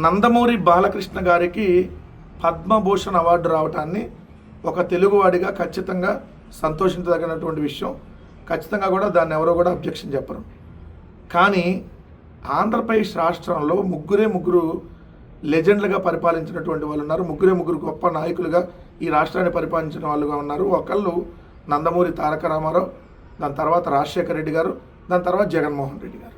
నందమూరి బాలకృష్ణ గారికి పద్మభూషణ్ అవార్డు రావటాన్ని ఒక తెలుగువాడిగా ఖచ్చితంగా సంతోషించదగినటువంటి విషయం. ఖచ్చితంగా కూడా దాన్ని ఎవరో కూడా అబ్జెక్షన్ చెప్పరు. కానీ ఆంధ్రప్రదేశ్ రాష్ట్రంలో ముగ్గురు లెజెండ్లుగా పరిపాలించినటువంటి వాళ్ళు ఉన్నారు. ముగ్గురు గొప్ప నాయకులుగా ఈ రాష్ట్రాన్ని పరిపాలించిన వాళ్ళుగా ఉన్నారు. ఒకళ్ళు నందమూరి తారక రామారావు, దాని తర్వాత రాజశేఖర రెడ్డి గారు, దాని తర్వాత జగన్మోహన్ రెడ్డి గారు.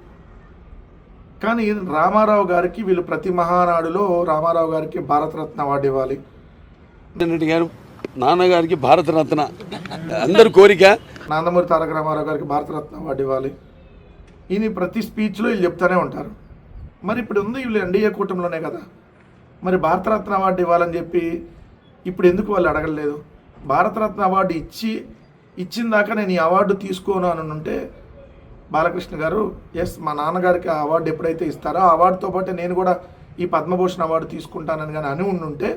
కానీ రామారావు గారికి వీళ్ళు ప్రతి మహానాడులో రామారావు గారికి భారతరత్న అవార్డు ఇవ్వాలి. రెడ్డి గారు నాన్నగారికి భారతరత్న అందరి కోరిక. నందమూరి తారక రామారావు గారికి భారతరత్న అవార్డు ఇవ్వాలి. ఈయన ప్రతి స్పీచ్లో వీళ్ళు చెప్తూనే ఉంటారు. మరి ఇప్పుడు ఉంది వీళ్ళు ఎన్డీఏ కూటమిలోనే కదా, మరి భారతరత్న అవార్డు ఇవ్వాలని చెప్పి ఇప్పుడు ఎందుకు వాళ్ళు అడగలేదు? భారతరత్న అవార్డు ఇచ్చిన దాకా నేను ఈ అవార్డు తీసుకోను అని ఉంటే బాలకృష్ణ గారు ఎస్ మా నాన్నగారికి ఆ అవార్డు ఎప్పుడైతే ఇస్తారో ఆ అవార్డుతో పాటు నేను కూడా ఈ పద్మభూషణ్ అవార్డు తీసుకుంటానని కానీ అని ఉండుంటే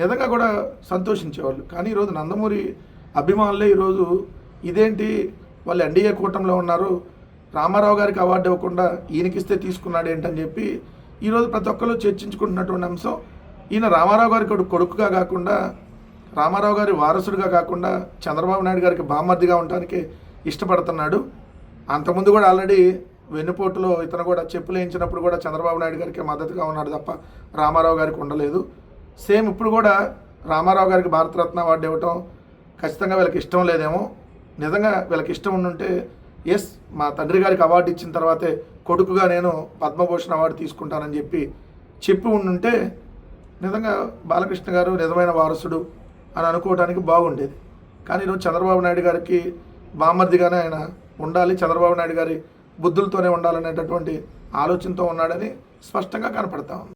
నిజంగా కూడా సంతోషించేవాళ్ళు. కానీ ఈరోజు నందమూరి అభిమానులే ఈరోజు ఇదేంటి వాళ్ళు ఎన్డీఏ కూటమిలో ఉన్నారు, రామారావు గారికి అవార్డు ఇవ్వకుండా ఈయనకిస్తే తీసుకున్నాడు ఏంటని చెప్పి ఈరోజు ప్రతి ఒక్కరు చర్చించుకుంటున్నటువంటి అంశం. ఈయన రామారావు గారికి కొడుకుగా కాకుండా, రామారావు గారి వారసుడిగా కాకుండా చంద్రబాబు నాయుడు గారికి బామర్దిగా ఉండడానికి ఇష్టపడుతున్నాడు. అంతకుముందు కూడా ఆల్రెడీ వెన్నుపోటులో ఇతను కూడా చెప్పులు వేయించినప్పుడు కూడా చంద్రబాబు నాయుడు గారికి మద్దతుగా ఉన్నాడు తప్ప రామారావు గారికి ఉండలేదు. సేమ్ ఇప్పుడు కూడా రామారావు గారికి భారతరత్న అవార్డు ఇవ్వటం ఖచ్చితంగా వీళ్ళకి ఇష్టం లేదేమో. నిజంగా వీళ్ళకి ఇష్టం ఉండుంటే ఎస్ మా తండ్రి గారికి అవార్డు ఇచ్చిన తర్వాతే కొడుకుగా నేను పద్మభూషణ్ అవార్డు తీసుకుంటానని చెప్పి ఉండుంటే నిజంగా బాలకృష్ణ గారు నిజమైన వారసుడు అని అనుకోవడానికి బాగుండేది. కానీ ఈరోజు చంద్రబాబు నాయుడు గారికి బామర్దిగానే ఆయన ఉండాలి, చంద్రబాబు నాయుడు గారి బుద్ధులతోనే ఉండాలనేటటువంటి ఆలోచనతో ఉన్నాడని స్పష్టంగా కనపడతా ఉంది.